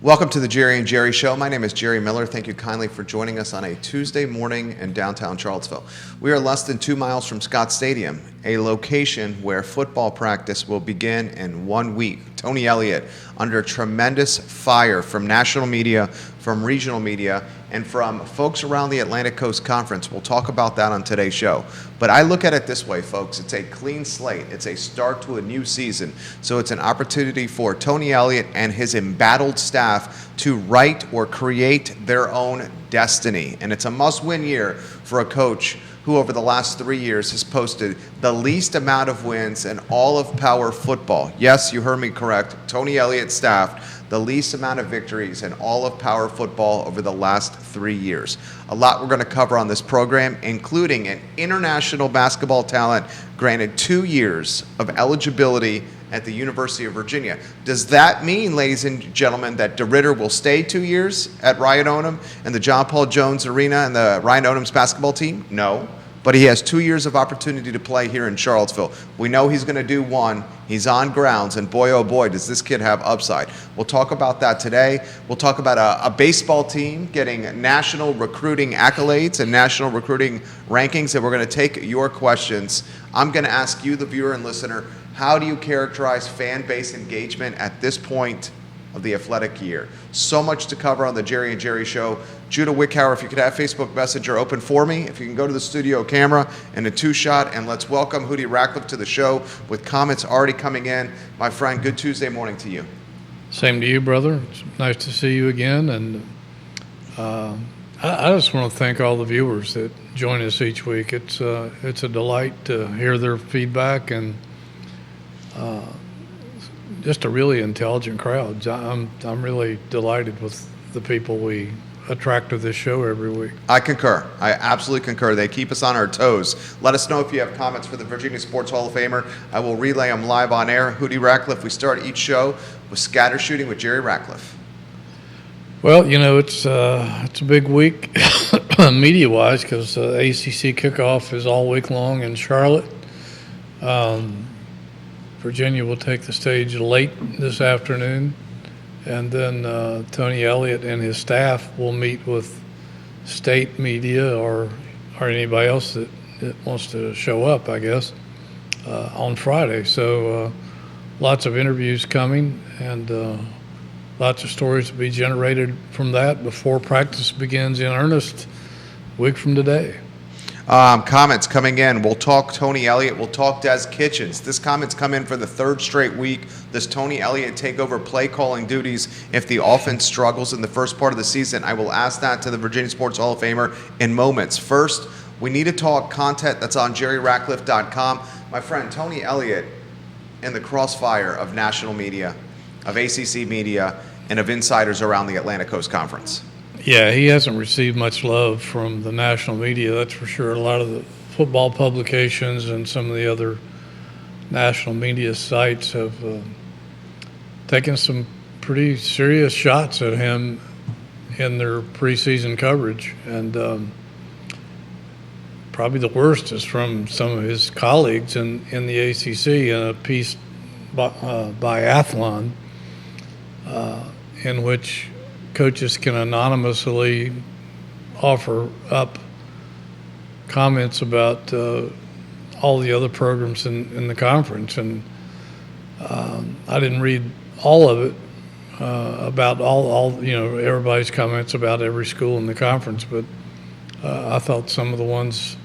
Welcome to the Jerry and Jerry Show. My name is Jerry Miller. Thank you kindly for joining us on a Tuesday morning in downtown Charlottesville. We are less than 2 miles from Scott Stadium, a location where football practice will begin in 1 week. Tony Elliott, under tremendous fire from national media, from regional media, and from folks around the Atlantic Coast Conference. We'll talk about that on today's show. But I look at it this way, folks. It's a clean slate. It's a start to a new season. So it's an opportunity for Tony Elliott and his embattled staff to write or create their own destiny. And it's a must-win year for a coach who over the last 3 years has posted the least amount of wins in all of power football. Yes, you heard me correct. Tony Elliott staffed the least amount of victories in all of power football over the last 3 years. A lot we're going to cover on this program, including an international basketball talent granted 2 years of eligibility at the University of Virginia. Does that mean, ladies and gentlemen, that DeRitter will stay 2 years at Ryan Odom and the John Paul Jones Arena and the Ryan Odom's basketball team? No. But he has 2 years of opportunity to play here in Charlottesville. We know he's going to do one. He's on grounds, and boy, oh boy, does this kid have upside. We'll talk about that today. We'll talk about a baseball team getting national recruiting accolades and national recruiting rankings, and we're going to take your questions. I'm going to ask you, the viewer and listener, how do you characterize fan base engagement at this point of the athletic year? So much to cover on the Jerry and Jerry Show. Judah Wickhauer, if you could have Facebook Messenger open for me, if you can go to the studio camera and a two-shot, and let's welcome Hootie Ratcliffe to the show with comments already coming in. My friend, good Tuesday morning to you. Same to you, brother. It's nice to see you again, and I just want to thank all the viewers that join us each week. It's a delight to hear their feedback, and just a really intelligent crowd. I'm really delighted with the people we attract to this show every week. I concur. I absolutely concur. They keep us on our toes. Let us know if you have comments for the Virginia Sports Hall of Famer. I will relay them live on air. Hootie Ratcliffe, we start each show with scatter shooting with Jerry Ratcliffe. Well, you know, it's a big week media-wise because ACC kickoff is all week long in Charlotte. Virginia will take the stage late this afternoon, and then Tony Elliott and his staff will meet with state media or anybody else that wants to show up, I guess, on Friday. So lots of interviews coming, and lots of stories to be generated from that before practice begins in earnest a week from today. Comments coming in. We'll talk Tony Elliott. We'll talk Des Kitchens. This comment's come in for the third straight week. Does Tony Elliott take over play calling duties if the offense struggles in the first part of the season? I will ask that to the Virginia Sports Hall of Famer in moments. First, we need to talk content that's on jerryratcliffe.com. My friend, Tony Elliott in the crossfire of national media, of ACC media, and of insiders around the Atlantic Coast Conference. Yeah, he hasn't received much love from the national media, that's for sure. A lot of the football publications and some of the other national media sites have taken some pretty serious shots at him in their preseason coverage. And probably the worst is from some of his colleagues in the ACC in a piece by Athlon in which coaches can anonymously offer up comments about all the other programs in the conference. And I didn't read all of it about all everybody's comments about every school in the conference, but I thought some of the ones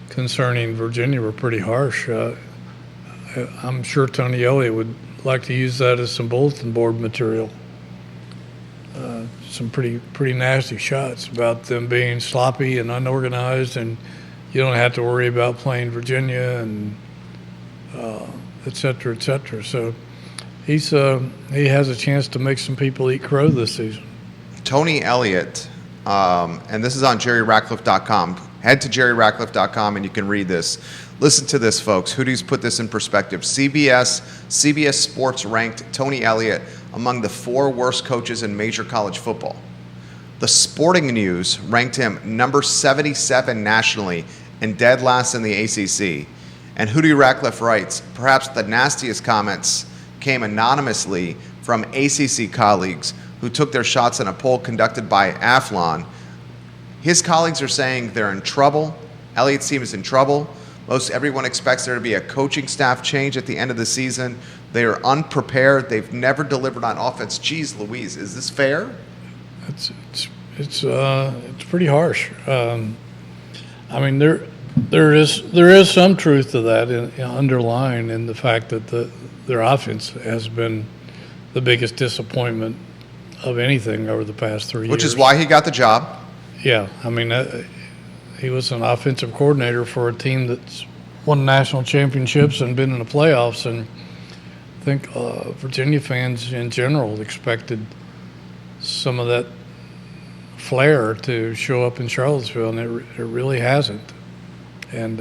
concerning Virginia were pretty harsh. I'm sure Tony Elliott would like to use that as some bulletin board material. Some pretty nasty shots about them being sloppy and unorganized, and you don't have to worry about playing Virginia, and et cetera, et cetera. So he has a chance to make some people eat crow this season. Tony Elliott, and this is on jerryratcliffe.com. Head to jerryratcliffe.com and you can read this. Listen to this, folks. Hootie's put this in perspective. CBS Sports ranked Tony Elliott among the 4 worst coaches in major college football. The Sporting News ranked him number 77 nationally and dead last in the ACC. And Hootie Ratcliffe writes, perhaps the nastiest comments came anonymously from ACC colleagues who took their shots in a poll conducted by Athlon. His colleagues are saying they're in trouble. Elliott's team is in trouble. Most everyone expects there to be a coaching staff change at the end of the season. They are unprepared. They've never delivered on offense. Geez Louise, is this fair? It's pretty harsh. I mean, there is some truth to that underlying in the fact that their offense has been the biggest disappointment of anything over the past 3 years. Which is why he got the job. Yeah, I mean, he was an offensive coordinator for a team that's won national championships and been in the playoffs, and I think Virginia fans in general expected some of that flair to show up in Charlottesville, and it really hasn't. And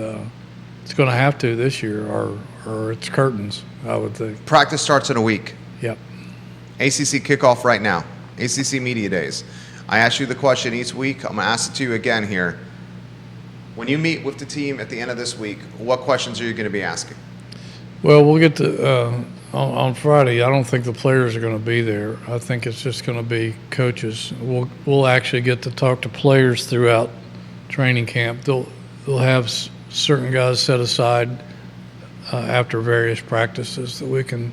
it's going to have to this year, or it's curtains, I would think. Practice starts in a week. Yep. ACC kickoff right now. ACC Media Days. I ask you the question each week. I'm going to ask it to you again here. When you meet with the team at the end of this week, what questions are you going to be asking? Well, we'll get to on Friday. I don't think the players are going to be there. I think it's just going to be coaches. We'll actually get to talk to players throughout training camp. They'll have certain guys set aside after various practices that we can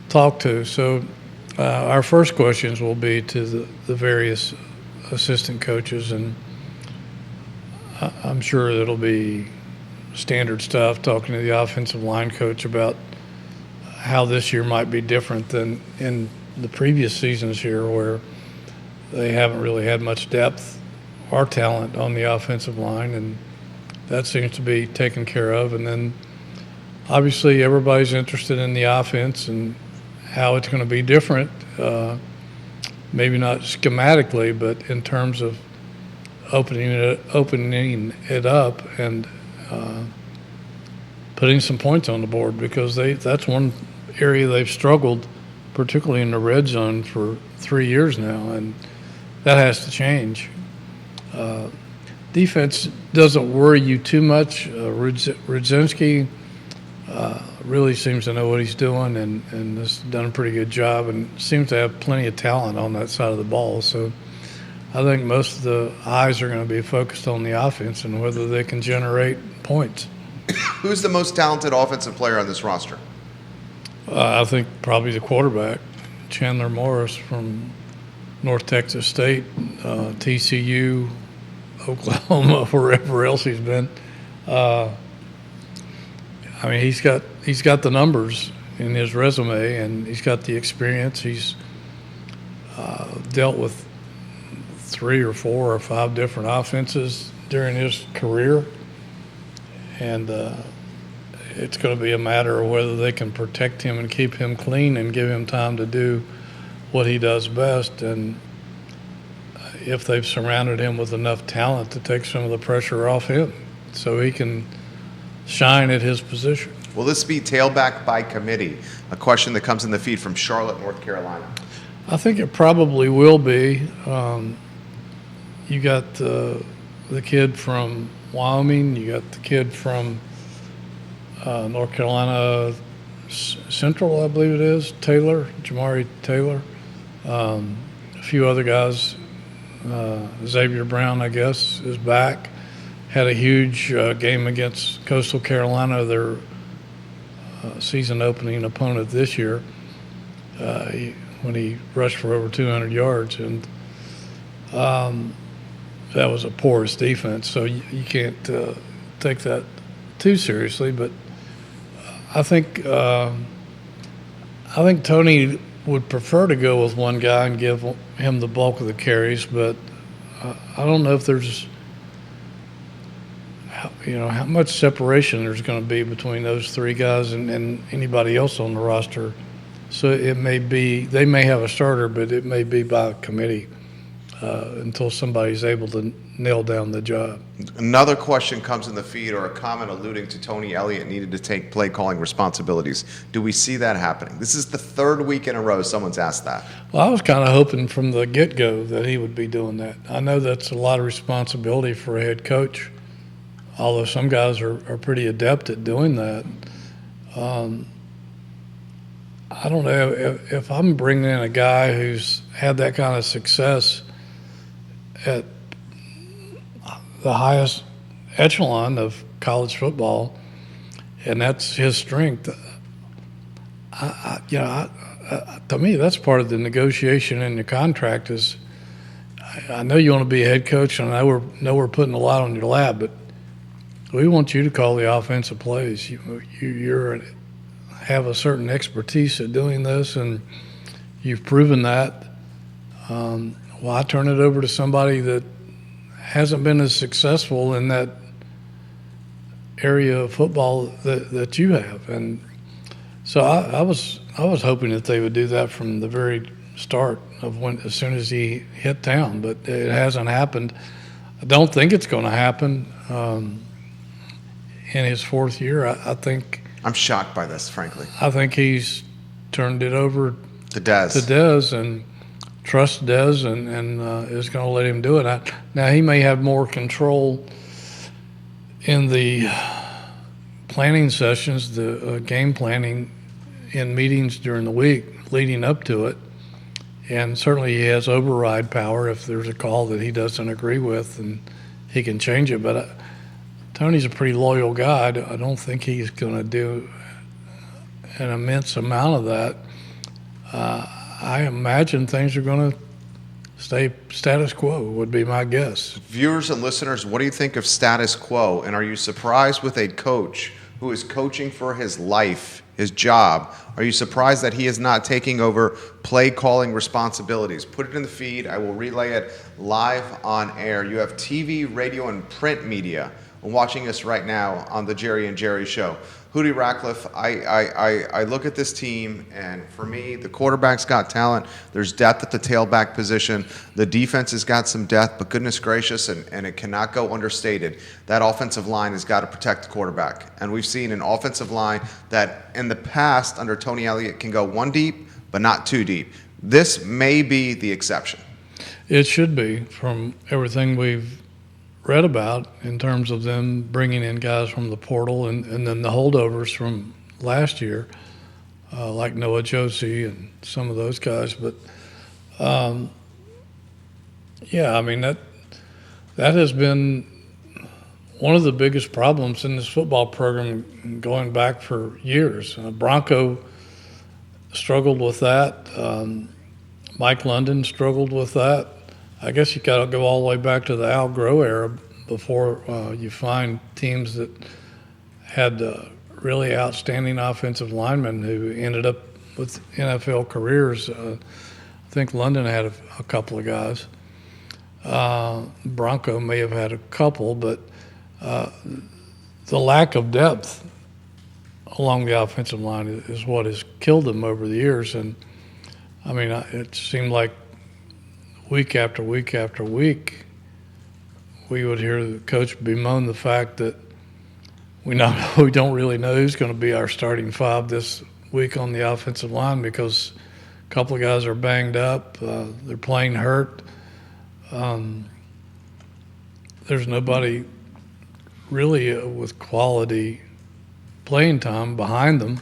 talk to. So our first questions will be to the various assistant coaches, and I'm sure it'll be standard stuff, talking to the offensive line coach about how this year might be different than in the previous seasons here, where they haven't really had much depth or talent on the offensive line, and that seems to be taken care of. And then obviously everybody's interested in the offense and how it's going to be different, maybe not schematically, but in terms of opening it up and putting some points on the board, because that's one area they've struggled, particularly in the red zone, for 3 years now, and that has to change. Defense doesn't worry you too much. Rudzinski really seems to know what he's doing and has done a pretty good job and seems to have plenty of talent on that side of the ball. So I think most of the eyes are going to be focused on the offense and whether they can generate points. Who's the most talented offensive player on this roster? I think probably the quarterback, Chandler Morris from North Texas State, TCU, Oklahoma, wherever else he's been. I mean, he's got the numbers in his resume, and he's got the experience. He's dealt with 3 or 4 or 5 different offenses during his career, and it's going to be a matter of whether they can protect him and keep him clean and give him time to do what he does best, and if they've surrounded him with enough talent to take some of the pressure off him so he can shine at his position. Will this be tailback by committee? A question that comes in the feed from Charlotte, North Carolina. I think it probably will be. You got the kid from Wyoming. You got the kid from North Carolina Central, I believe it is, Taylor, Jamari Taylor. A few other guys. Xavier Brown, I guess, is back. Had a huge game against Coastal Carolina, their season opening opponent this year, when he rushed for over 200 yards. And that was a porous defense, so you can't take that too seriously. But I think Tony would prefer to go with one guy and give him the bulk of the carries, but I don't know if there's how much separation there's going to be between those 3 guys and anybody else on the roster. So it may be they may have a starter, but it may be by committee until somebody's able to nail down the job. Another question comes in the feed, or a comment alluding to Tony Elliott needed to take play calling responsibilities. Do we see that happening? This is the 3rd week in a row someone's asked that. Well, I was kind of hoping from the get-go that he would be doing that. I know that's a lot of responsibility for a head coach, although some guys are pretty adept at doing that. I don't know if I'm bringing in a guy who's had that kind of success at the highest echelon of college football, and that's his strength. To me, that's part of the negotiation in the contract. Is I know you want to be a head coach, and I know we're putting a lot on your lap, but we want you to call the offensive plays. You're have a certain expertise at doing this, and you've proven that. Why turn it over to somebody that hasn't been as successful in that area of football that you have? And so I was hoping that they would do that from the very start of as soon as he hit town, but it hasn't happened. I don't think it's going to happen in his fourth year. I think I'm shocked by this, frankly. I think he's turned it over to Dez and trusts Dez and is going to let him do it. Now, he may have more control in the planning sessions, the game planning in meetings during the week leading up to it. And certainly he has override power if there's a call that he doesn't agree with, and he can change it. But Tony's a pretty loyal guy. I don't think he's going to do an immense amount of that. I imagine things are going to stay status quo, would be my guess. Viewers and listeners, what do you think of status quo? And are you surprised with a coach who is coaching for his life, his job? Are you surprised that he is not taking over play calling responsibilities? Put it in the feed. I will relay it live on air. You have TV, radio, and print media watching us right now on the Jerry and Jerry Show. Hootie Ratcliffe, I look at this team, and for me, the quarterback's got talent. There's depth at the tailback position. The defense has got some depth, but goodness gracious, and it cannot go understated, that offensive line has got to protect the quarterback. And we've seen an offensive line that in the past under Tony Elliott can go one deep, but not too deep. This may be the exception. It should be, from everything we've read about in terms of them bringing in guys from the portal and then the holdovers from last year, like Noah Josie and some of those guys. But, yeah, I mean, that has been one of the biggest problems in this football program going back for years. Bronco struggled with that. Mike London struggled with that. I guess you got to go all the way back to the Al Groh era before you find teams that had really outstanding offensive linemen who ended up with NFL careers. I think London had a couple of guys. Bronco may have had a couple, but the lack of depth along the offensive line is what has killed them over the years. And, I mean, it seemed like week after week after week, we would hear the coach bemoan the fact that we don't really know who's going to be our starting five this week on the offensive line because a couple of guys are banged up. They're playing hurt. There's nobody really with quality playing time behind them.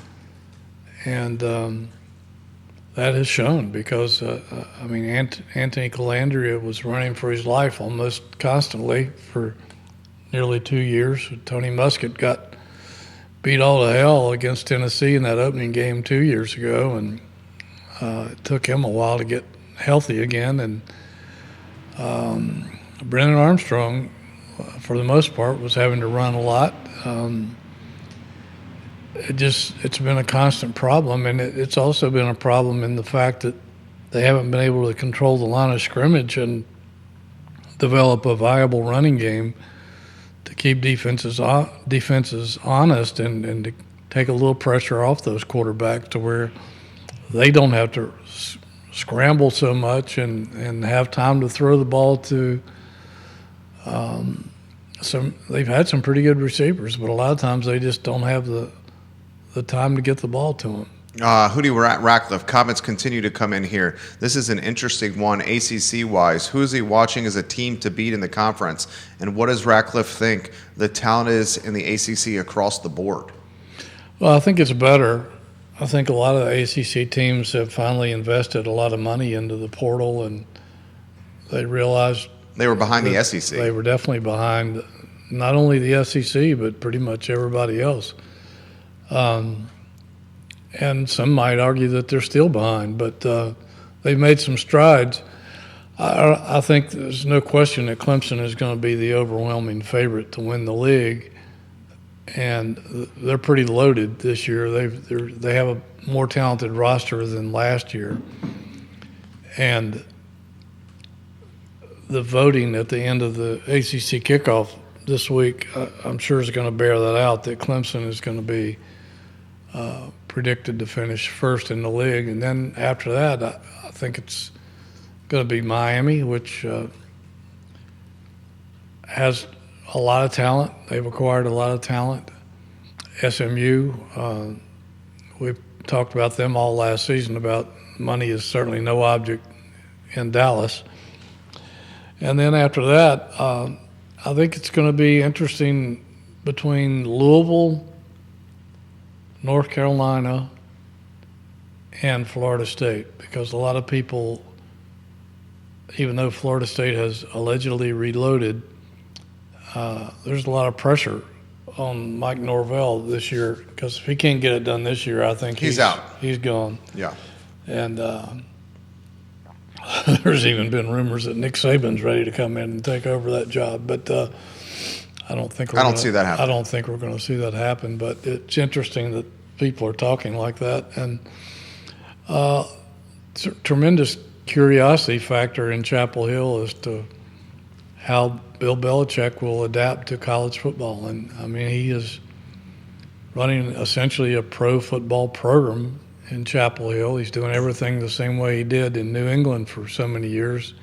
And that has shown because, Anthony Calandria was running for his life almost constantly for nearly 2 years. Tony Muskett got beat all to hell against Tennessee in that opening game 2 years ago, and it took him a while to get healthy again. And Brennan Armstrong, for the most part, was having to run a lot. It's been a constant problem, and it's also been a problem in the fact that they haven't been able to control the line of scrimmage and develop a viable running game to keep defenses honest and to take a little pressure off those quarterbacks to where they don't have to scramble so much and have time to throw the ball to they've had some pretty good receivers, but a lot of times they just don't have the time to get the ball to him. Hootie Ratcliffe, comments continue to come in here. This is an interesting one, ACC-wise. Who is he watching as a team to beat in the conference? And what does Ratcliffe think the talent is in the ACC across the board? Well, I think it's better. I think a lot of the ACC teams have finally invested a lot of money into the portal, and they realized They were behind the that SEC. they were definitely behind not only the SEC, but pretty much everybody else. And some might argue that they're still behind, but they've made some strides. I think there's no question that Clemson is going to be the overwhelming favorite to win the league, and they're pretty loaded this year. They have a more talented roster than last year, and the voting at the end of the ACC kickoff this week, I'm sure is going to bear that out, that Clemson is going to be predicted to finish first in the league. And then after that, I think it's going to be Miami, which has a lot of talent. They've acquired a lot of talent. SMU, we've talked about them all last season about money is certainly no object in Dallas. And then after that, I think it's going to be interesting between Louisville, North Carolina, and Florida State, because a lot of people, even though Florida State has allegedly reloaded, there's a lot of pressure on Mike Norvell this year, because if he can't get it done this year, I think He's out. He's gone. Yeah. And there's even been rumors that Nick Saban's ready to come in and take over that job, but I don't think I don't see that happen. I don't think we're going to see that happen. But it's interesting that people are talking like that, and it's a tremendous curiosity factor in Chapel Hill as to how Bill Belichick will adapt to college football. And I mean, he is running essentially a pro football program in Chapel Hill. He's doing everything the same way he did in New England for so many years,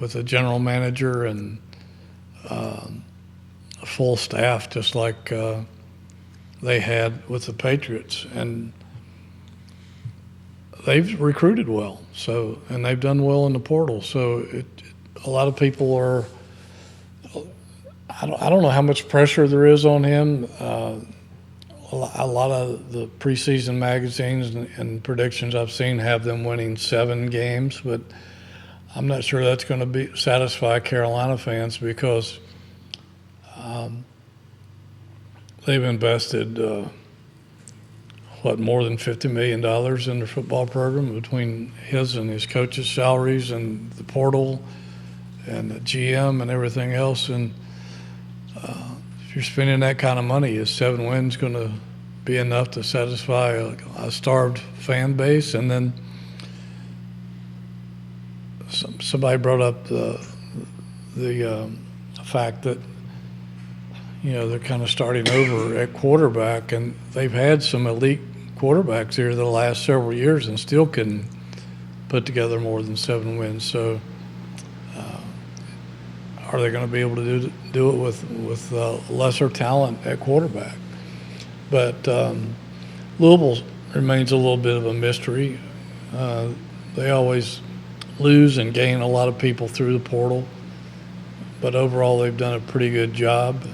with a general manager and a full staff, just like they had with the Patriots. And they've recruited well, so, and they've done well in the portal. So a lot of people are, I don't know how much pressure there is on him. A lot of the preseason magazines and predictions I've seen have them winning 7 games, but I'm not sure that's going to satisfy Carolina fans, because they've invested more than $50 million in their football program, between his and his coaches' salaries and the portal and the GM and everything else. And if you're spending that kind of money, is 7 wins going to be enough to satisfy a starved fan base? And then somebody brought up the fact that, you know, they're kind of starting over at quarterback, and they've had some elite quarterbacks here the last several years and still couldn't put together more than 7 wins. So are they going to be able to do it with lesser talent at quarterback? But Louisville remains a little bit of a mystery. They always lose and gain a lot of people through the portal, but overall they've done a pretty good job.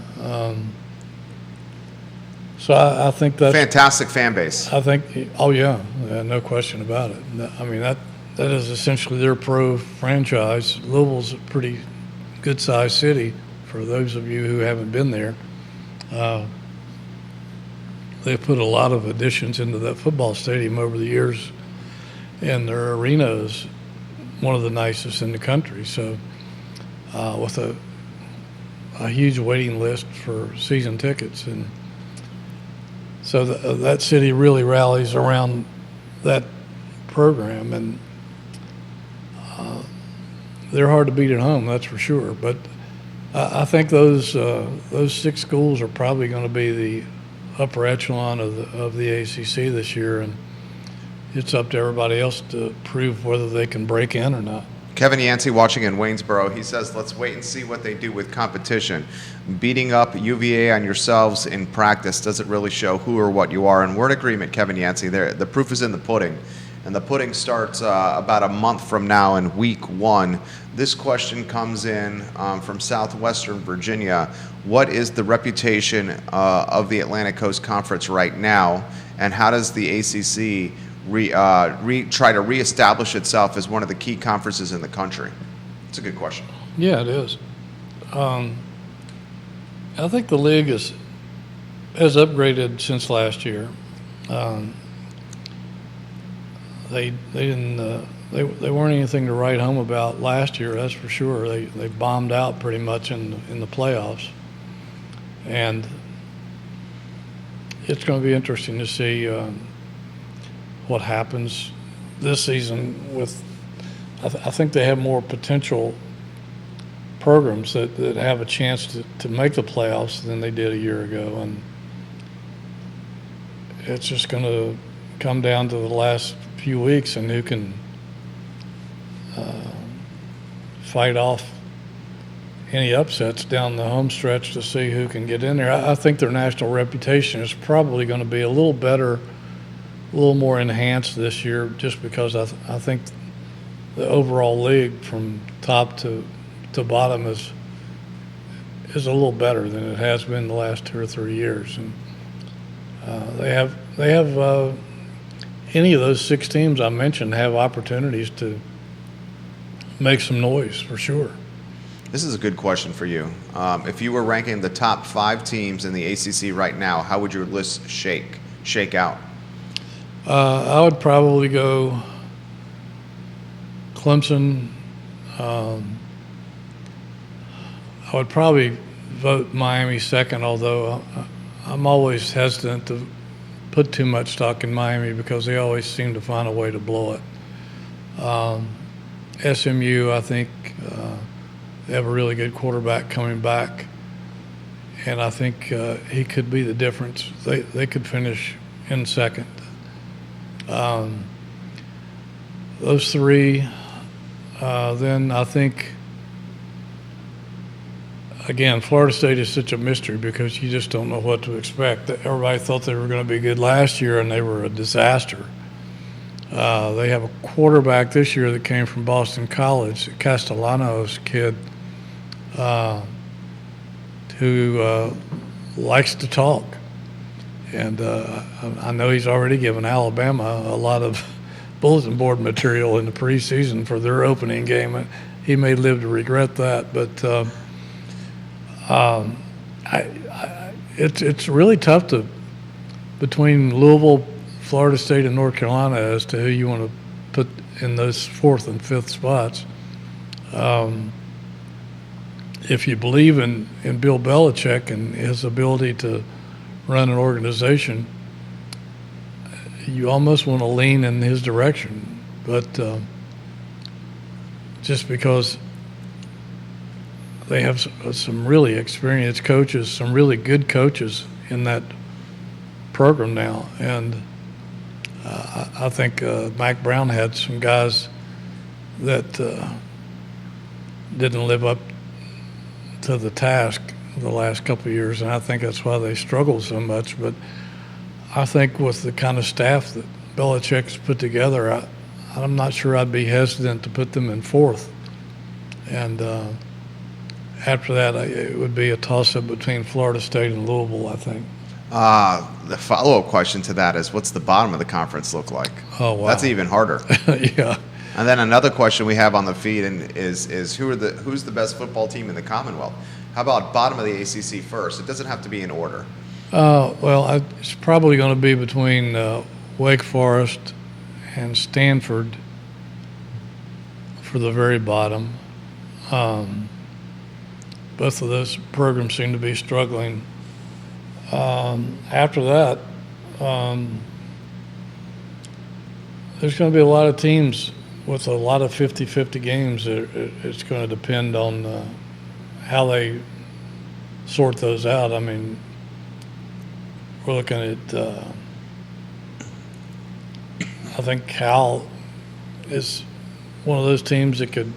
So I think that's Fantastic fan base. I think, oh yeah, no question about it. I mean, that is essentially their pro franchise. Louisville's a pretty good-sized city. For those of you who haven't been there, they've put a lot of additions into that football stadium over the years, and their arena is one of the nicest in the country. So with a huge waiting list for season tickets, and so that city really rallies around that program, and they're hard to beat at home, that's for sure. But I think those 6 schools are probably going to be the upper echelon of the ACC this year, and it's up to everybody else to prove whether they can break in or not. Kevin Yancey watching in Waynesboro, he says, let's wait and see what they do with competition. Beating up UVA on yourselves in practice doesn't really show who or what you are. And we're in agreement, Kevin Yancey. The proof is in the pudding. And the pudding starts about a month from now in week 1. This question comes in from Southwestern Virginia. What is the reputation of the Atlantic Coast Conference right now? and how does the ACC try to reestablish itself as one of the key conferences in the country? It's a good question. Yeah, it is. I think the league has upgraded since last year. They weren't anything to write home about last year, that's for sure. They bombed out pretty much in the playoffs, and it's going to be interesting to see what happens this season. With I think they have more potential programs that have a chance to make the playoffs than they did a year ago, and it's just going to come down to the last few weeks and who can fight off any upsets down the home stretch to see who can get in there. I think their national reputation is probably going to be a little better, a little more enhanced this year, just because I think the overall league from top to bottom is a little better than it has been the last 2 or 3 years, and they have any of those 6 teams I mentioned have opportunities to make some noise for sure. This is a good question for you. If you were ranking the top 5 teams in the ACC right now, how would your list shake out? I would probably go Clemson. I would probably vote Miami second, although I'm always hesitant to put too much stock in Miami because they always seem to find a way to blow it. SMU, I think they have a really good quarterback coming back, and I think he could be the difference. They could finish in second. Those 3, then I think, again, Florida State is such a mystery because you just don't know what to expect. Everybody thought they were going to be good last year, and they were a disaster. They have a quarterback this year that came from Boston College, Castellanos kid, who likes to talk. And I know he's already given Alabama a lot of bulletin board material in the preseason for their opening game. He may live to regret that, but it's really tough between Louisville, Florida State, and North Carolina as to who you want to put in those 4th and 5th spots. If you believe in Bill Belichick and his ability to run an organization, you almost want to lean in his direction. But just because they have some really experienced coaches, some really good coaches in that program now, and I think Mike Brown had some guys that didn't live up to the task the last couple of years, and I think that's why they struggled so much. But I think with the kind of staff that Belichick's put together, I'm not sure I'd be hesitant to put them in 4th. And after that, it would be a toss-up between Florida State and Louisville, I think. The follow-up question to that is, what's the bottom of the conference look like? Oh, wow. That's even harder. Yeah. And then another question we have on the feed is who's the best football team in the Commonwealth? How about bottom of the ACC first? It doesn't have to be in order. Well, it's probably going to be between Wake Forest and Stanford for the very bottom. Both of those programs seem to be struggling. After that, there's going to be a lot of teams with a lot of 50-50 games. It's going to depend on how they sort those out. I mean, we're looking at I think Cal is one of those teams that could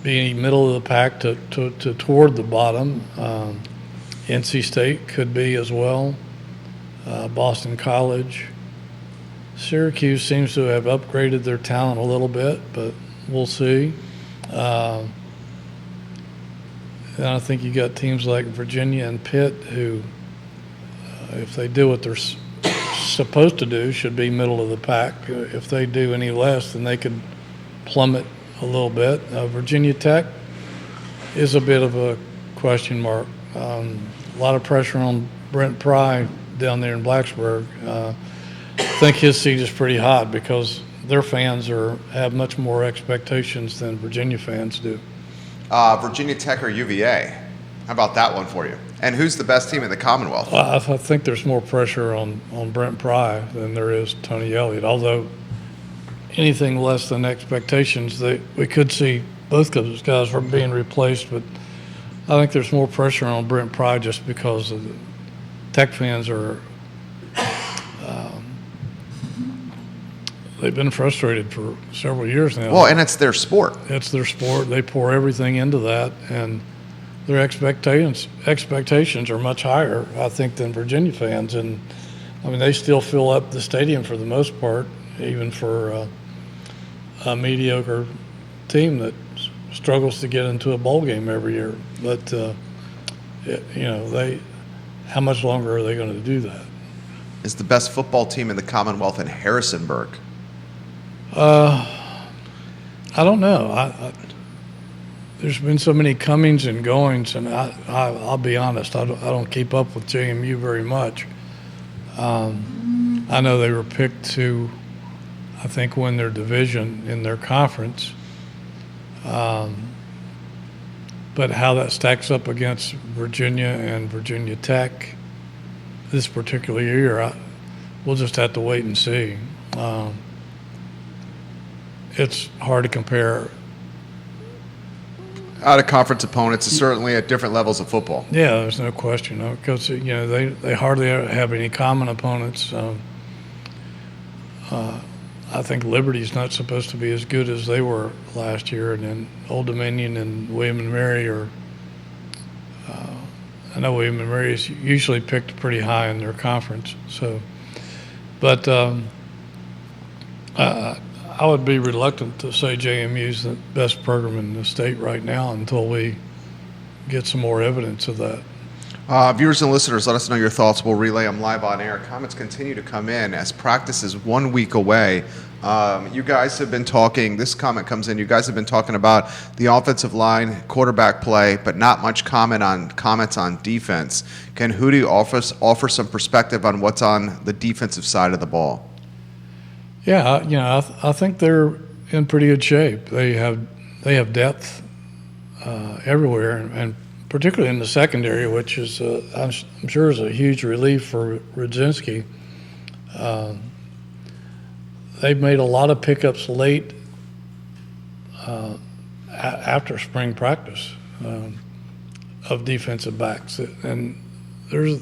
be middle of the pack to toward the bottom. NC State could be as well. Boston College. Syracuse seems to have upgraded their talent a little bit, but we'll see. And I think you got teams like Virginia and Pitt who If they do what they're supposed to do, should be middle of the pack. If they do any less, then they could plummet a little bit. Virginia Tech is a bit of a question mark. A lot of pressure on Brent Pry down there in Blacksburg. I think his seat is pretty hot because their fans have much more expectations than Virginia fans do. Virginia Tech or UVA? How about that one for you? And who's the best team in the Commonwealth? Well, I think there's more pressure on Brent Pry than there is Tony Elliott. Although anything less than expectations, we could see both of those guys are being replaced. But I think there's more pressure on Brent Pry just because of the Tech fans are. They've been frustrated for several years now. Well, and it's their sport. It's their sport. They pour everything into that, and their expectations are much higher, I think, than Virginia fans. And I mean, they still fill up the stadium for the most part, even for a mediocre team that struggles to get into a bowl game every year. But how much longer are they going to do that? Is the best football team in the Commonwealth in Harrisonburg? I don't know. There's been so many comings and goings, and I'll be honest, I don't keep up with JMU very much. I know they were picked to, I think, win their division in their conference. But how that stacks up against Virginia and Virginia Tech this particular year, we'll just have to wait and see. It's hard to compare. Out-of-conference opponents are certainly at different levels of football. Yeah, there's no question, because they hardly have any common opponents. I think Liberty's not supposed to be as good as they were last year, and then Old Dominion and William and Mary are. I know William and Mary is usually picked pretty high in their conference, but I would be reluctant to say JMU's the best program in the state right now until we get some more evidence of that. Viewers and listeners, let us know your thoughts. We'll relay them live on air. Comments continue to come in as practice is 1 week away. You guys have been talking, this comment comes in, you guys have been talking about the offensive line, quarterback play, but not much comments on defense. Can Hootie offer some perspective on what's on the defensive side of the ball? Yeah, I think they're in pretty good shape. They have depth everywhere, and particularly in the secondary, which is I'm sure is a huge relief for Rudzinski. They've made a lot of pickups late after spring practice of defensive backs, and there's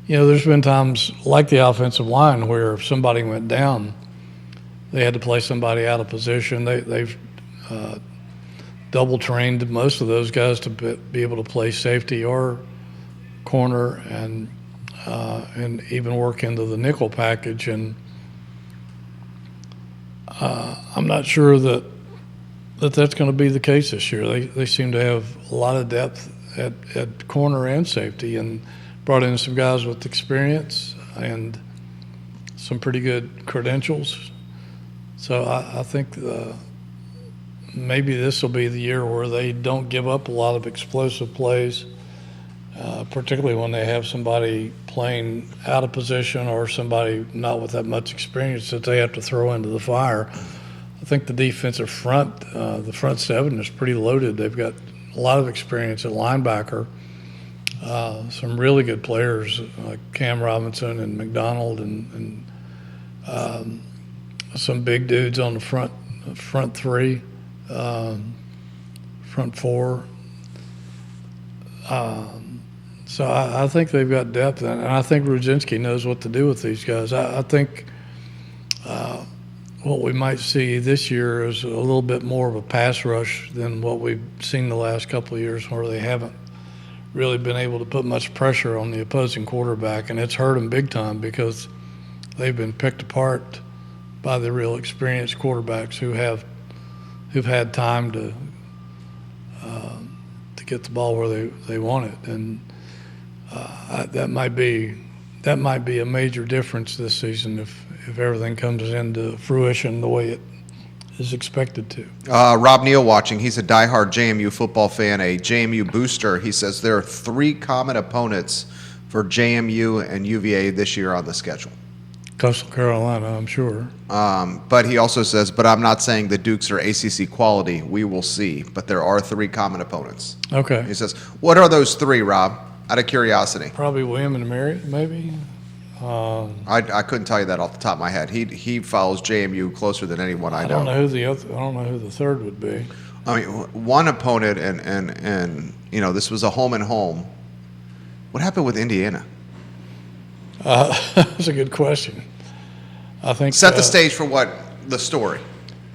been times like the offensive line where if somebody went down, they had to play somebody out of position. They've double trained most of those guys to be able to play safety or corner and even work into the nickel package. And I'm not sure that that's going to be the case this year. They seem to have a lot of depth at corner and safety, and brought in some guys with experience and some pretty good credentials. So I think maybe this will be the year where they don't give up a lot of explosive plays, particularly when they have somebody playing out of position or somebody not with that much experience that they have to throw into the fire. I think the defensive front, the front seven, is pretty loaded. They've got a lot of experience at linebacker, some really good players like Cam Robinson and McDonald and some big dudes on the front three, front four. So I think they've got depth, and I think Rudzinski knows what to do with these guys. I think what we might see this year is a little bit more of a pass rush than what we've seen the last couple of years, where they haven't really been able to put much pressure on the opposing quarterback, and it's hurt them big time because they've been picked apart by the real experienced quarterbacks who've had time to get the ball where they want it, and that might be that might be a major difference this season if everything comes into fruition the way it is expected to. Rob Neal watching. He's a diehard JMU football fan, a JMU booster. He says there are 3 common opponents for JMU and UVA this year on the schedule. Coastal Carolina, I'm sure. But he also says, but I'm not saying the Dukes are ACC quality. We will see. But there are 3 common opponents. Okay. He says, what are those 3, Rob? Out of curiosity. Probably William and Mary, maybe. I couldn't tell you that off the top of my head. He follows JMU closer than anyone I know. I don't know who the third would be. I mean, one opponent, and this was a home and home. What happened with Indiana? That's a good question. I think Set the stage for what the story.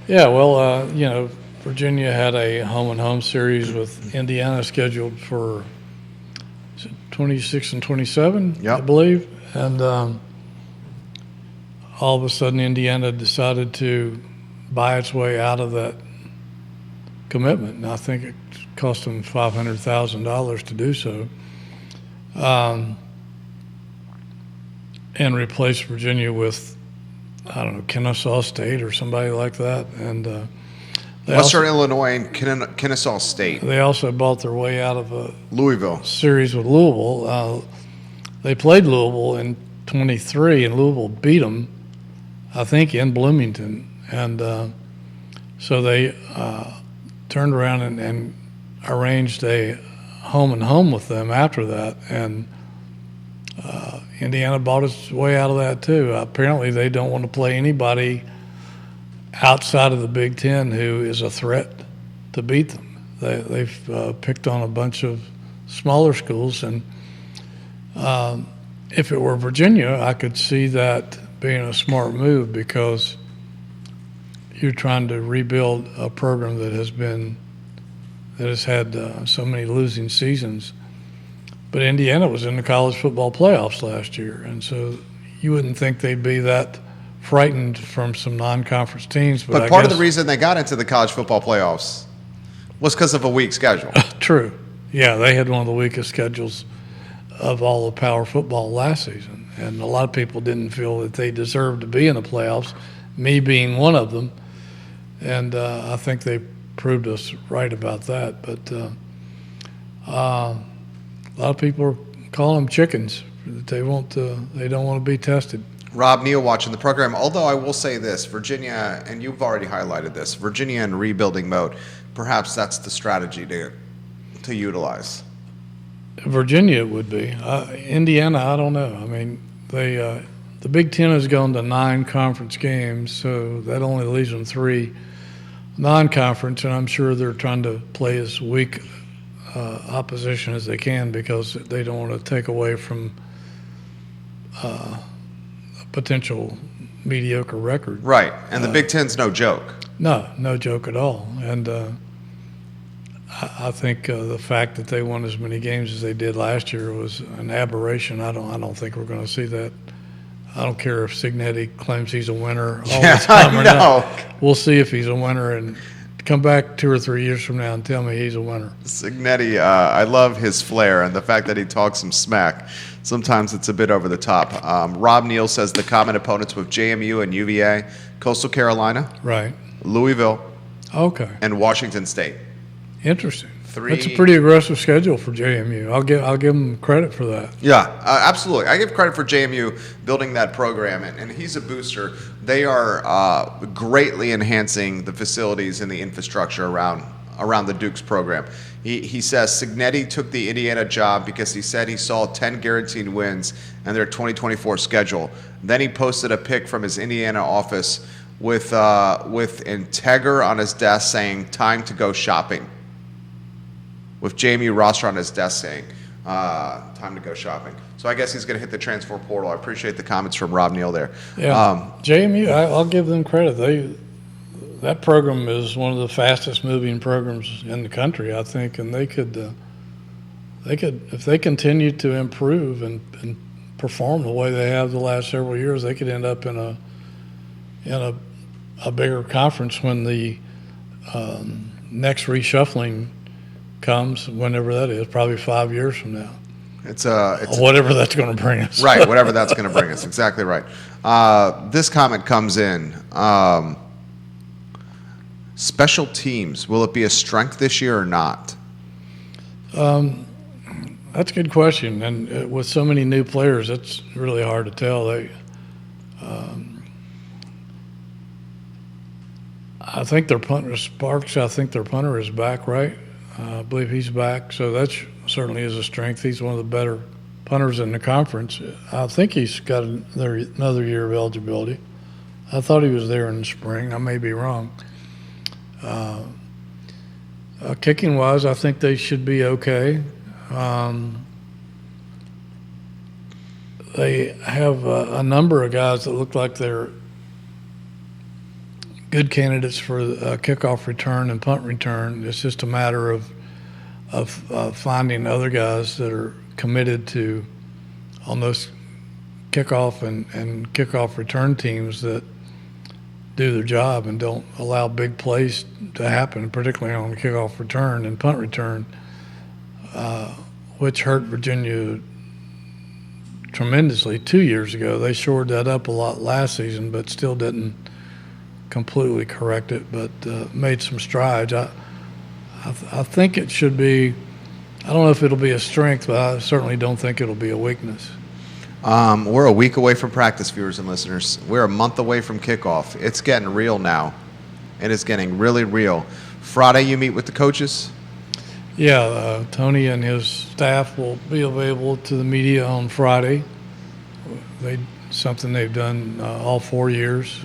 Yeah, well, Virginia had a home and home series with Indiana scheduled for 26 and 27, Yep. I believe, and all of a sudden Indiana decided to buy its way out of that commitment, and I think it cost them $500,000 to do so. And replace Virginia with, I don't know, Kennesaw State or somebody like that. And Western Illinois and Kennesaw State. They also bought their way out of a Louisville series with Louisville. They played Louisville in 23, and Louisville beat them, I think, in Bloomington. And so they turned around and arranged a home and home with them after that. And Indiana bought its way out of that too. Apparently, they don't want to play anybody outside of the Big Ten who is a threat to beat them. They've picked on a bunch of smaller schools, and if it were Virginia, I could see that being a smart move because you're trying to rebuild a program that has had so many losing seasons. But Indiana was in the college football playoffs last year, and so you wouldn't think they'd be that frightened from some non-conference teams. But part of the reason they got into the college football playoffs was because of a weak schedule. True. Yeah, they had one of the weakest schedules of all of power football last season, and a lot of people didn't feel that they deserved to be in the playoffs, me being one of them. And I think they proved us right about that. But a lot of people are calling them chickens. They don't want to be tested. Rob Neal watching the program. Although I will say this, Virginia, and you've already highlighted this, Virginia in rebuilding mode. Perhaps that's the strategy to utilize. Virginia would be. Indiana, I don't know. I mean, the Big Ten has gone to 9 conference games, so that only leaves them 3 non-conference, and I'm sure they're trying to play as weak opposition as they can because they don't want to take away from a potential mediocre record. Right, and the Big Ten's no joke. No joke at all. And I think the fact that they won as many games as they did last year was an aberration. I don't think we're going to see that. I don't care if Signetti claims he's a winner all the time or not. We'll see if he's a winner and come back 2 or 3 years from now and tell me he's a winner. Signetti, I love his flair and the fact that he talks some smack. Sometimes it's a bit over the top. Rob Neal says the common opponents with JMU and UVA, Coastal Carolina, right, Louisville, okay, and Washington State. Interesting. 3. That's a pretty aggressive schedule for JMU. I'll give them credit for that. Yeah, absolutely. I give credit for JMU building that program, and he's a booster. They are greatly enhancing the facilities and the infrastructure around the Dukes program. He says Signetti took the Indiana job because he said he saw 10 guaranteed wins in their 2024 schedule. Then he posted a pic from his Indiana office with Integer on his desk saying, "Time to go shopping." With JMU roster on his desk saying, time to go shopping. So I guess he's going to hit the transfer portal. I appreciate the comments from Rob Neal there. Yeah, JMU, I'll give them credit. That program is one of the fastest moving programs in the country, I think, and they could if they continue to improve and perform the way they have the last several years, they could end up in a bigger conference when the next reshuffling comes, whenever that is, probably 5 years from now. It's whatever that's going to bring us. right, whatever that's going to bring us. Exactly right. This comment comes in. Special teams, will it be a strength this year or not? That's a good question. And with so many new players, it's really hard to tell. I think their punter, Sparks, I think their punter is back, right? I believe he's back. So that certainly is a strength. He's one of the better punters in the conference. I think he's got another year of eligibility. I thought he was there in the spring. I may be wrong. Kicking-wise, I think they should be okay. They have a number of guys that look like they're good candidates for kickoff return and punt return. It's just a matter of finding other guys that are committed to on those kickoff and kickoff return teams that do their job and don't allow big plays to happen, particularly on kickoff return and punt return, which hurt Virginia tremendously 2 years ago. They shored that up a lot last season, but still didn't completely correct it, but made some strides. I think it should be, I don't know if it'll be a strength, but I certainly don't think it'll be a weakness. We're a week away from practice, viewers and listeners. We're a month away from kickoff. It's getting real now. It is getting really real. Friday, you meet with the coaches? Yeah, Tony and his staff will be available to the media on Friday. Something they've done all 4 years.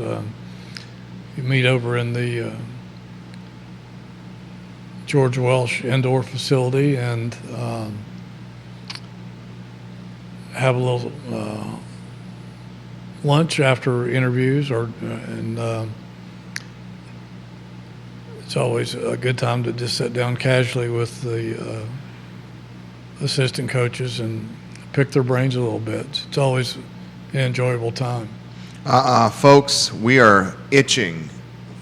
You meet over in the George Welsh indoor facility and have a little lunch after interviews, it's always a good time to just sit down casually with the assistant coaches and pick their brains a little bit. It's always an enjoyable time. Folks, we are itching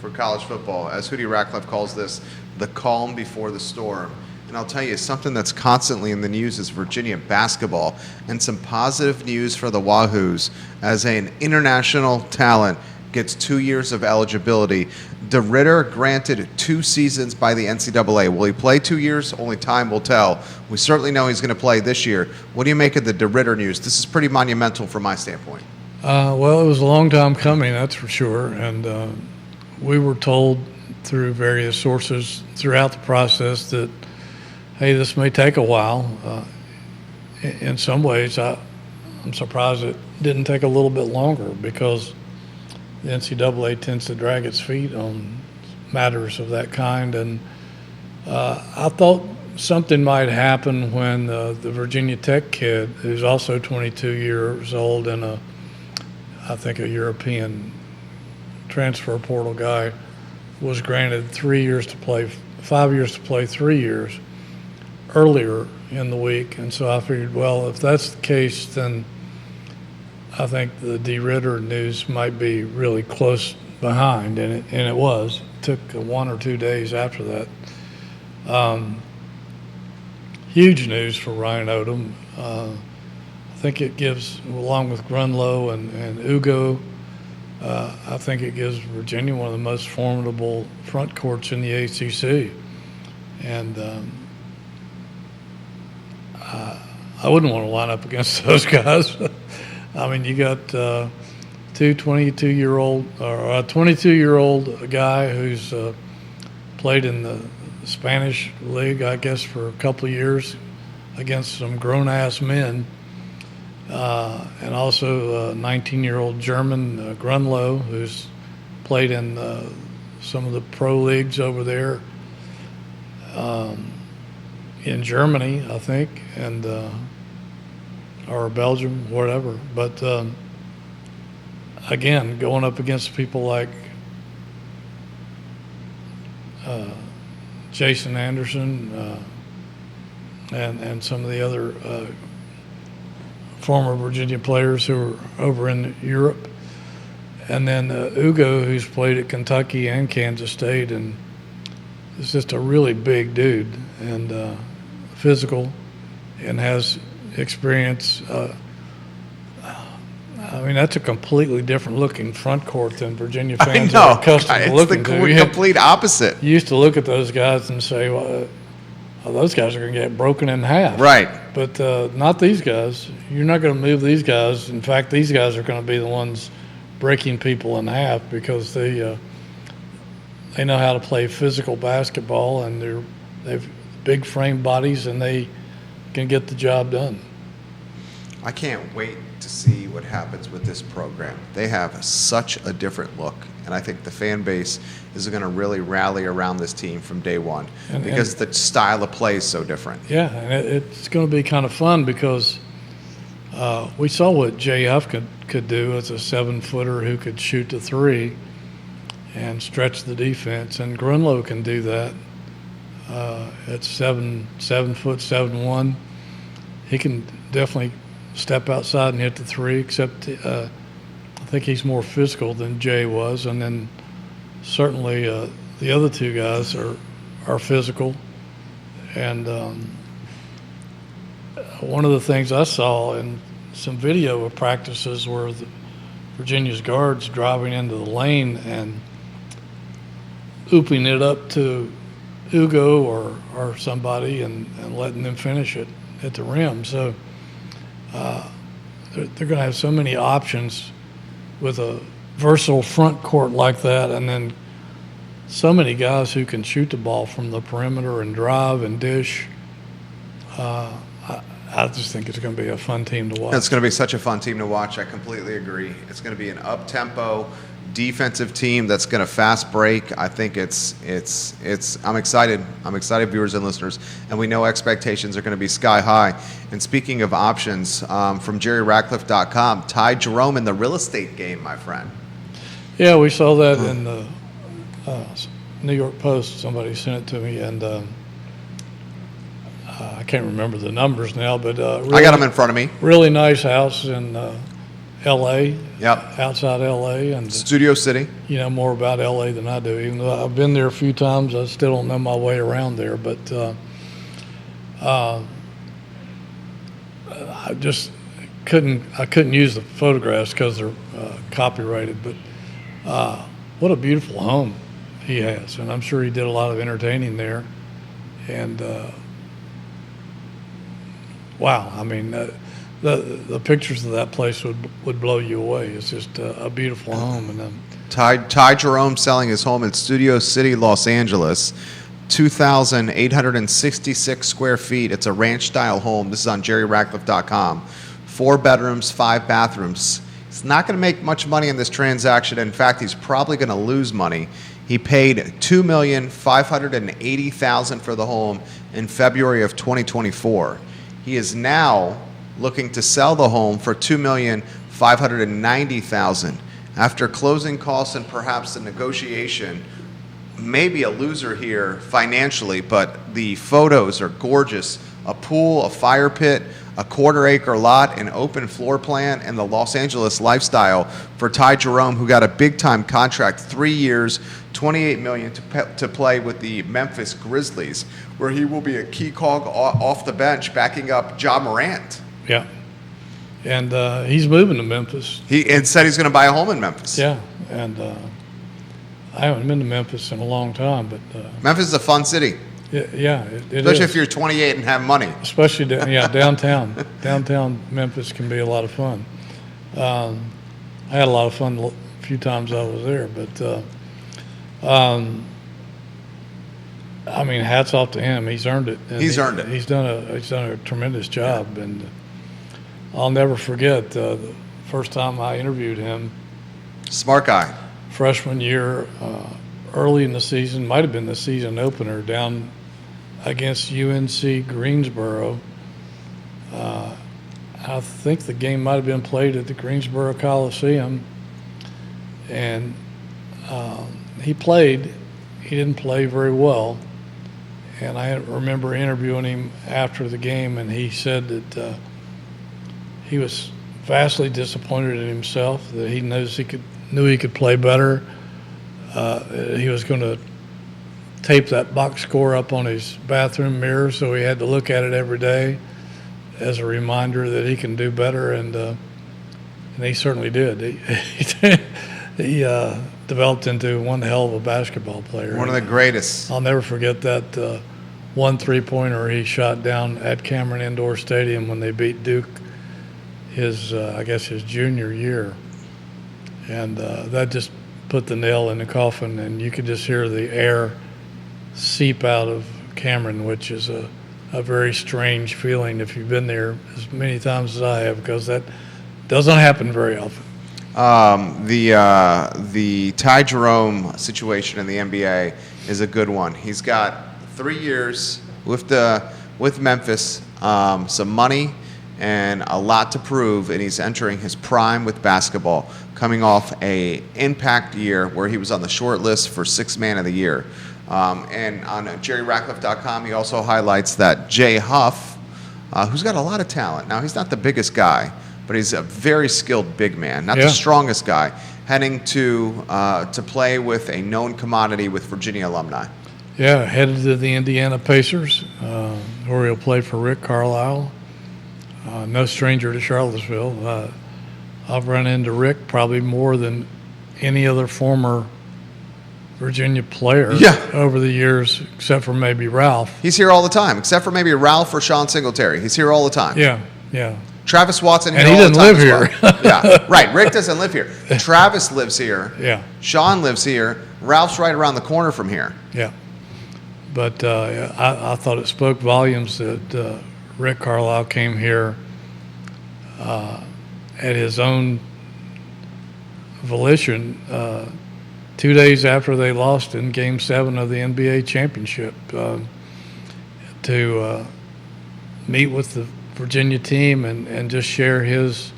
for college football. As Hootie Ratcliffe calls this, the calm before the storm. And I'll tell you, something that's constantly in the news is Virginia basketball, and some positive news for the Wahoos as an international talent gets 2 years of eligibility. DeRitter granted 2 seasons by the NCAA. Will he play 2 years? Only time will tell. We certainly know he's going to play this year. What do you make of the DeRitter news? This is pretty monumental from my standpoint. Well, it was a long time coming, that's for sure. And we were told through various sources throughout the process that, hey, this may take a while. In some ways, I'm surprised it didn't take a little bit longer because the NCAA tends to drag its feet on matters of that kind. And I thought something might happen when the Virginia Tech kid, who's also 22 years old and I think a European transfer portal guy, was granted 3 years to play, 5 years to play 3 years earlier in the week. And so I figured, well, if that's the case, then I think the DeRitter news might be really close behind, and it was. It took 1 or 2 days after that. Huge news for Ryan Odom. I think it gives, along with Grunlow and Ugo, I think it gives Virginia one of the most formidable front courts in the ACC. And I wouldn't want to line up against those guys. I mean, you got a 22-year-old guy who's played in the Spanish league, I guess, for a couple of years against some grown-ass men, and also a 19-year-old German, Grunlow, who's played in some of the pro leagues over there in Germany, I think, and or Belgium, whatever. But again, going up against people like Jason Anderson and some of the other former Virginia players who are over in Europe, and then Ugo, who's played at Kentucky and Kansas State, and is just a really big dude and physical, and has experience. I mean, that's a completely different looking front court than Virginia fans are accustomed to looking to. It's the complete opposite. You used to look at those guys and say, well, those guys are going to get broken in half. Right. But not these guys. You're not going to move these guys. In fact, these guys are going to be the ones breaking people in half because they know how to play physical basketball, and they've big frame bodies, and they can get the job done. I can't wait to see what happens with this program. They have such a different look, and I think the fan base is going to really rally around this team from day one because the style of play is so different. Yeah, and it's going to be kind of fun because we saw what Jay Huff could do as a 7-footer who could shoot the three and stretch the defense, and Grunlow can do that at 7 foot 7'1". He can definitely step outside and hit the three, except I think he's more physical than Jay was. And then certainly the other two guys are physical. And one of the things I saw in some video of practices were Virginia's guards driving into the lane and ooping it up to Ugo or somebody and letting them finish it at the rim. So they're going to have so many options with a versatile front court like that, and then so many guys who can shoot the ball from the perimeter and drive and dish. I just think it's going to be a fun team to watch. It's going to be such a fun team to watch. I completely agree. It's going to be an up-tempo defensive team that's going to fast break. I think I'm excited. I'm excited, viewers and listeners, and we know expectations are going to be sky high. And speaking of options, from JerryRatcliffe.com, Thijs Jerome in the real estate game, my friend. Yeah, we saw that in the New York Post. Somebody sent it to me, and I can't remember the numbers now, but really, I got them in front of me. Really nice house in L.A. Yep. Outside L.A. and Studio City. You know more about L.A. than I do. Even though I've been there a few times, I still don't know my way around there. But I just couldn't use the photographs because they're copyrighted. But what a beautiful home he has, and I'm sure he did a lot of entertaining there. And wow, I mean. The pictures of that place would blow you away. It's just a beautiful home. And Thijs Jerome selling his home in Studio City, Los Angeles, 2,866 square feet. It's a ranch-style home. This is on JerryRatcliffe.com. 4 bedrooms, 5 bathrooms. He's not going to make much money in this transaction. In fact, he's probably going to lose money. He paid $2,580,000 for the home in February of 2024. He is now looking to sell the home for $2,590,000. After closing costs and perhaps the negotiation, maybe a loser here financially, but the photos are gorgeous. A pool, a fire pit, a quarter-acre lot, an open floor plan, and the Los Angeles lifestyle for Thijs Jerome, who got a big-time contract, 3 years, $28 million to play with the Memphis Grizzlies, where he will be a key cog off the bench backing up Ja Morant. Yeah, and he's moving to Memphis. He said he's going to buy a home in Memphis. Yeah, and I haven't been to Memphis in a long time, but Memphis is a fun city. Yeah, it especially is. If you're 28 and have money. Especially downtown. Downtown Memphis can be a lot of fun. I had a lot of fun a few times I was there, but I mean, hats off to him. He's earned it. He's earned it. He's done a tremendous job, and I'll never forget the first time I interviewed him. Smart guy. Freshman year, early in the season, might have been the season opener down against UNC Greensboro. I think the game might have been played at the Greensboro Coliseum, and he played. He didn't play very well, and I remember interviewing him after the game, and he said that he was vastly disappointed in himself, that he knew he could play better. He was going to tape that box score up on his bathroom mirror, so he had to look at it every day. as a reminder that he can do better, and he certainly did. He developed into one hell of a basketball player. One of the greatest. I'll never forget that one three-pointer he shot down at Cameron Indoor Stadium when they beat Duke his junior year. And that just put the nail in the coffin, and you could just hear the air seep out of Cameron, which is a very strange feeling if you've been there as many times as I have, because that doesn't happen very often. The Ty Jerome situation in the NBA is a good one. He's got 3 years with Memphis, some money and a lot to prove, and he's entering his prime with basketball, coming off a impact year where he was on the short list for Sixth Man of the Year. And on JerryRatcliffe.com, he also highlights that Jay Huff, who's got a lot of talent. Now, he's not the biggest guy, but he's a very skilled big man, not the strongest guy, heading to play with a known commodity with Virginia alumni. Yeah, headed to the Indiana Pacers, where he'll play for Rick Carlisle. No stranger to Charlottesville. I've run into Rick probably more than any other former Virginia player over the years, except for maybe Ralph. He's here all the time, except for maybe Ralph or Sean Singletary. He's here all the time. Yeah. Travis Watson here and he all the doesn't time live as well. Yeah, right. Rick doesn't live here. Travis lives here. Yeah. Sean lives here. Ralph's right around the corner from here. Yeah. But I thought it spoke volumes that Rick Carlisle came here at his own volition 2 days after they lost in Game 7 of the NBA championship to meet with the Virginia team and just share his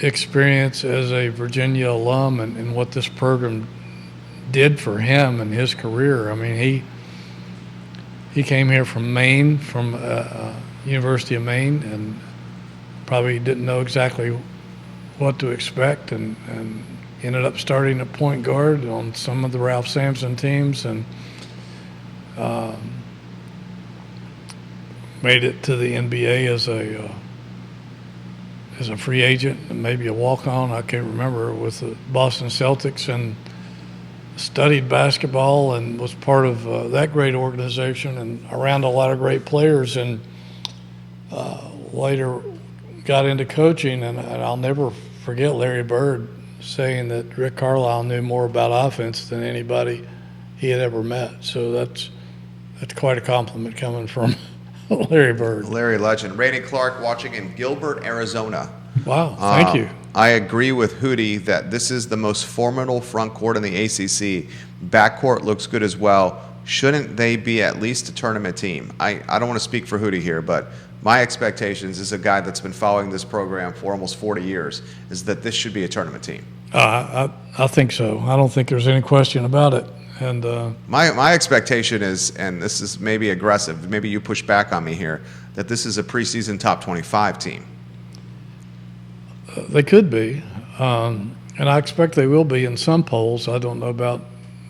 experience as a Virginia alum and what this program did for him and his career. I mean, he came here from Maine, from University of Maine, and probably didn't know exactly what to expect, and ended up starting at point guard on some of the Ralph Sampson teams, and made it to the NBA as a free agent and maybe a walk-on, I can't remember, with the Boston Celtics, and studied basketball and was part of that great organization and around a lot of great players, and later got into coaching, and I'll never forget Larry Bird saying that Rick Carlisle knew more about offense than anybody he had ever met. So that's quite a compliment coming from Larry Bird. Larry legend. Randy Clark watching in Gilbert, Arizona. Wow, thank you. I agree with Hootie that this is the most formidable front court in the ACC. Backcourt looks good as well. Shouldn't they be at least a tournament team? I don't want to speak for Hootie here, but my expectations as a guy that's been following this program for almost 40 years is that this should be a tournament team. I think so. I don't think there's any question about it. And my expectation is, and this is maybe aggressive, maybe you push back on me here, that this is a preseason top 25 team. They could be, and I expect they will be in some polls. I don't know about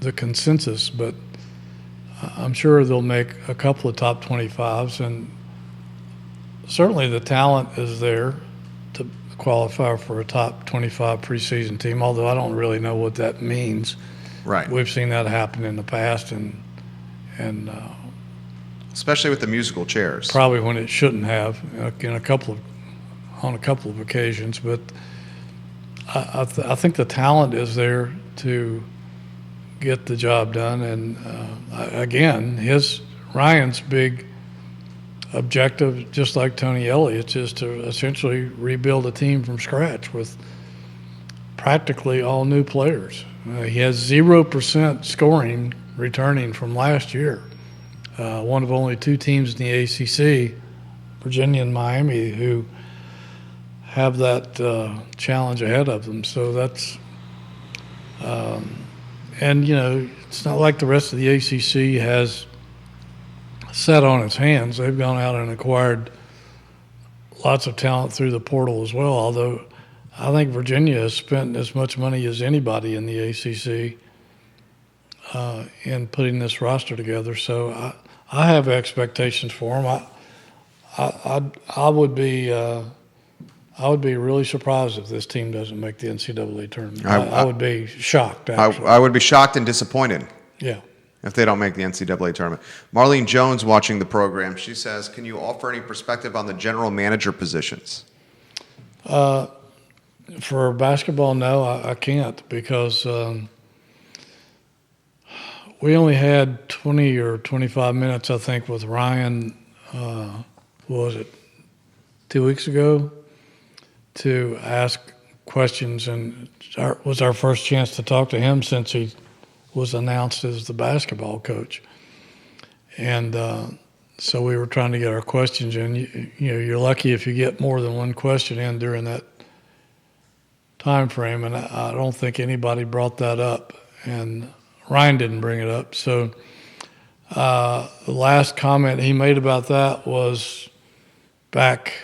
the consensus, but I'm sure they'll make a couple of top 25s, and certainly the talent is there to qualify for a top 25 preseason team, although I don't really know what that means. Right. We've seen that happen in the past, and especially with the musical chairs. Probably when it shouldn't have on a couple of occasions. But I think the talent is there to get the job done. And again, Ryan's big objective, just like Tony Elliott's, is to essentially rebuild a team from scratch with practically all new players. He has 0% scoring returning from last year. One of only two teams in the ACC, Virginia and Miami, who have that challenge ahead of them. So that's and it's not like the rest of the ACC has sat on its hands. They've gone out and acquired lots of talent through the portal as well, although I think Virginia has spent as much money as anybody in the ACC in putting this roster together. So I have expectations for them. I would be really surprised if this team doesn't make the NCAA tournament. I would be shocked, actually. I would be shocked and disappointed. Yeah. If they don't make the NCAA tournament. Marlene Jones watching the program, she says, can you offer any perspective on the general manager positions? For basketball, no, I can't, because we only had 20 or 25 minutes, I think, with Ryan, what was it, 2 weeks ago, to ask questions, and was our first chance to talk to him since he was announced as the basketball coach. And so we were trying to get our questions in. You know, you're lucky if you get more than one question in during that time frame, and I don't think anybody brought that up, and Ryan didn't bring it up. So the last comment he made about that was back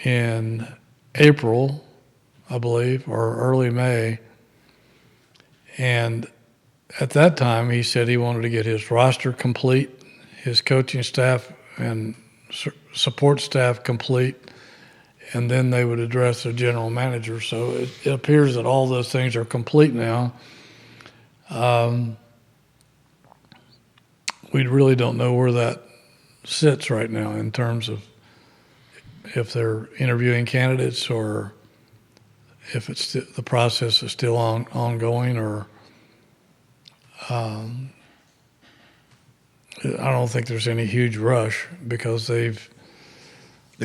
in April, I believe, or early May, and at that time he said he wanted to get his roster complete, his coaching staff and support staff complete, and then they would address their general manager. So it appears that all those things are complete now. We really don't know where that sits right now in terms of if they're interviewing candidates or if it's the process is still ongoing, or I don't think there's any huge rush because they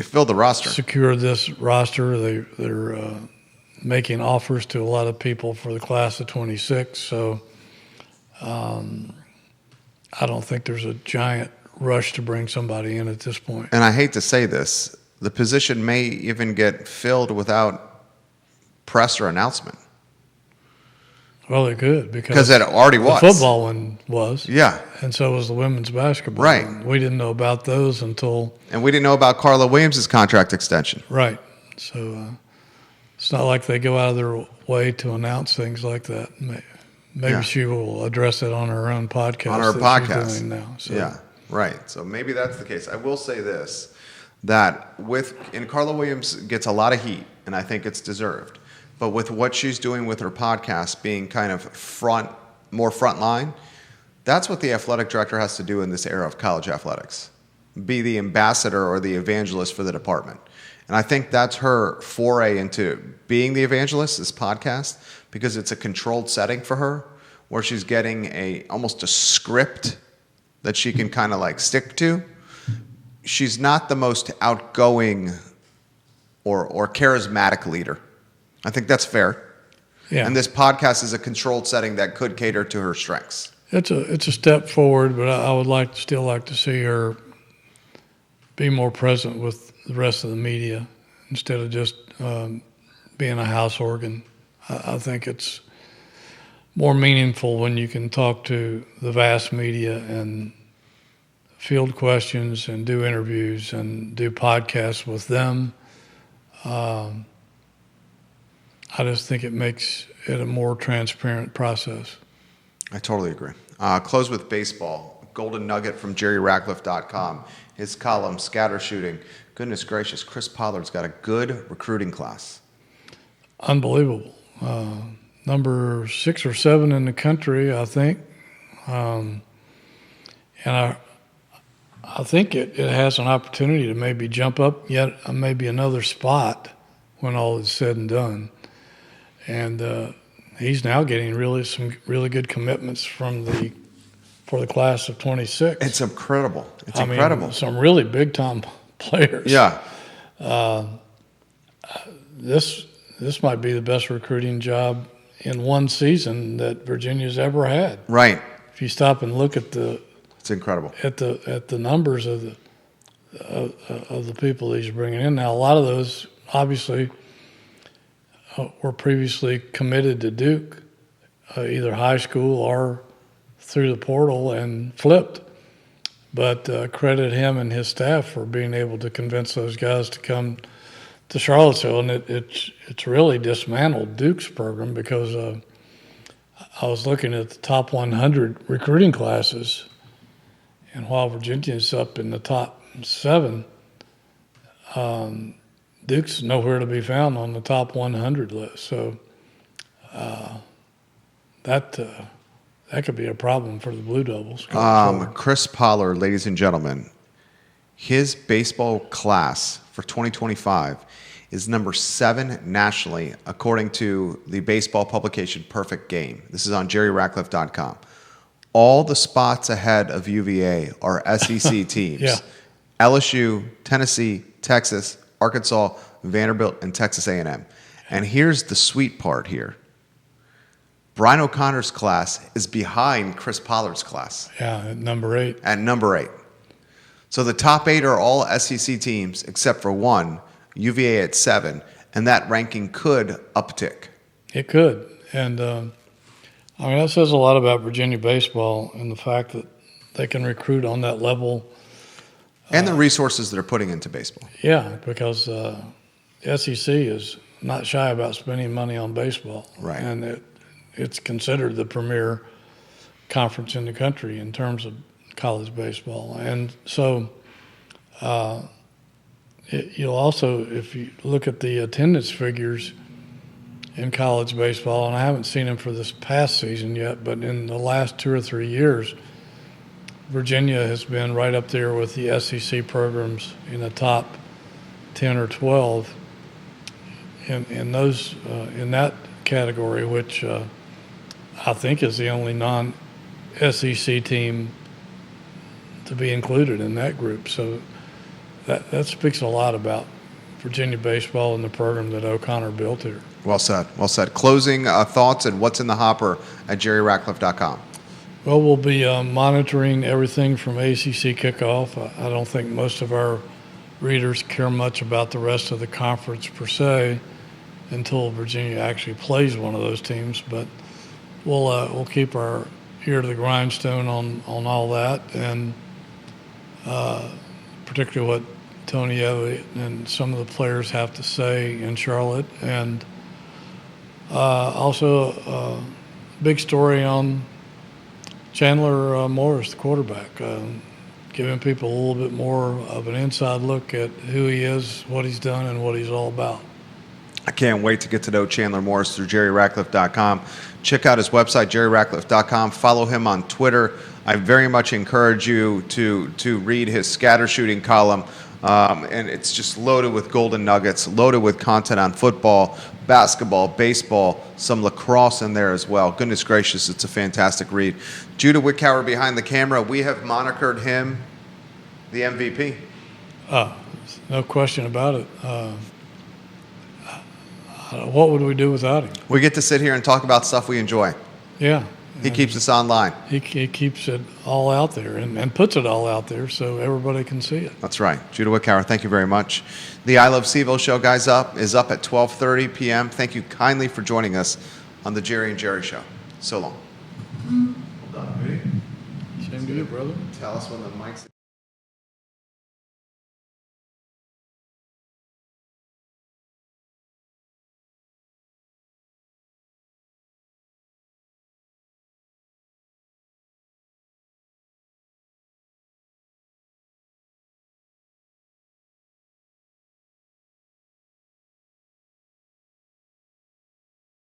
filled the roster, secured this roster. They're making offers to a lot of people for the class of 26. So I don't think there's a giant rush to bring somebody in at this point. And I hate to say this, the position may even get filled without press or announcement. Well, it could, because it already was. The football one was. Yeah. And so was the women's basketball. Right. One. We didn't know about those until. And we didn't know about Carla Williams' contract extension. Right. So it's not like they go out of their way to announce things like that. Maybe she will address it on her own podcast. On her podcast. She's doing now. So. Yeah, right. So maybe that's the case. I will say this, that Carla Williams gets a lot of heat, and I think it's deserved. But with what she's doing with her podcast being kind of more front line, that's what the athletic director has to do in this era of college athletics. Be the ambassador or the evangelist for the department. And I think that's her foray into being the evangelist, this podcast, because it's a controlled setting for her where she's getting almost a script that she can kind of like stick to. She's not the most outgoing or charismatic leader. I think that's fair. Yeah. And this podcast is a controlled setting that could cater to her strengths. It's a step forward, but I would still like to see her be more present with the rest of the media instead of just being a house organ. I think it's more meaningful when you can talk to the vast media and field questions and do interviews and do podcasts with them. I just think it makes it a more transparent process. I totally agree. Close with baseball. Golden nugget from JerryRatcliffe.com. His column, Scatter Shooting. Goodness gracious, Chris Pollard's got a good recruiting class. Unbelievable. Number 6 or 7 in the country, I think. And I think it has an opportunity to maybe jump up yet maybe another spot when all is said and done. And he's now getting some really good commitments for the class of 26. It's incredible. It's incredible. Some really big time players. Yeah. This might be the best recruiting job in one season that Virginia's ever had. Right. If you stop and look at it's incredible at the numbers of the people that he's bringing in. Now, a lot of those obviously were previously committed to Duke, either high school or through the portal, and flipped. But credit him and his staff for being able to convince those guys to come to Charlottesville, and it's really dismantled Duke's program, because I was looking at the top 100 recruiting classes, and while Virginia's up in the top 7, Duke's nowhere to be found on the top 100 list. So that could be a problem for the Blue Devils. Chris Pollard, ladies and gentlemen, his baseball class for 2025 is number 7 nationally, according to the baseball publication Perfect Game. This is on JerryRatcliffe.com. All the spots ahead of UVA are SEC teams. Yeah. LSU, Tennessee, Texas, Arkansas, Vanderbilt, and Texas A&M. And here's the sweet part here. Brian O'Connor's class is behind Chris Pollard's class. Yeah, at number 8. At number 8. So the top 8 are all SEC teams except for one, UVA at 7, and that ranking could uptick. It could. And, that says a lot about Virginia baseball and the fact that they can recruit on that level. And the resources that are putting into baseball. Yeah, because the SEC is not shy about spending money on baseball. Right. And it's considered the premier conference in the country in terms of college baseball. And so you'll also, if you look at the attendance figures in college baseball, and I haven't seen them for this past season yet, but in the last 2 or 3 years, Virginia has been right up there with the SEC programs in the top 10 or 12 in that category, which I think is the only non-SEC team to be included in that group. So that speaks a lot about Virginia baseball and the program that O'Connor built here. Well said. Well said. Closing thoughts and what's in the hopper at JerryRatcliffe.com. Well, we'll be monitoring everything from ACC kickoff. I don't think most of our readers care much about the rest of the conference per se until Virginia actually plays one of those teams. But we'll keep our ear to the grindstone on all that, and particularly what Tony Elliott and some of the players have to say in Charlotte, and also a big story on Chandler Morris, the quarterback, giving people a little bit more of an inside look at who he is, what he's done, and what he's all about. I can't wait to get to know Chandler Morris through JerryRatcliffe.com. Check out his website, JerryRatcliffe.com. Follow him on Twitter. I very much encourage you to read his scatter shooting column. And it's just loaded with golden nuggets, loaded with content on football, basketball, baseball, some lacrosse in there as well. Goodness gracious, it's a fantastic read. Judah Wickower behind the camera. We have monikered him the MVP. No question about it. What would we do without him? We get to sit here and talk about stuff we enjoy. Yeah. He keeps us online. He keeps it all out there and puts it all out there so everybody can see it. That's right. Judah Wickower, thank you very much. The I Love CVille show, guys, is up at 12:30 p.m. Thank you kindly for joining us on the Jerry and Jerry show. So long. Well done, Same to you, brother. Tell us when the mic's...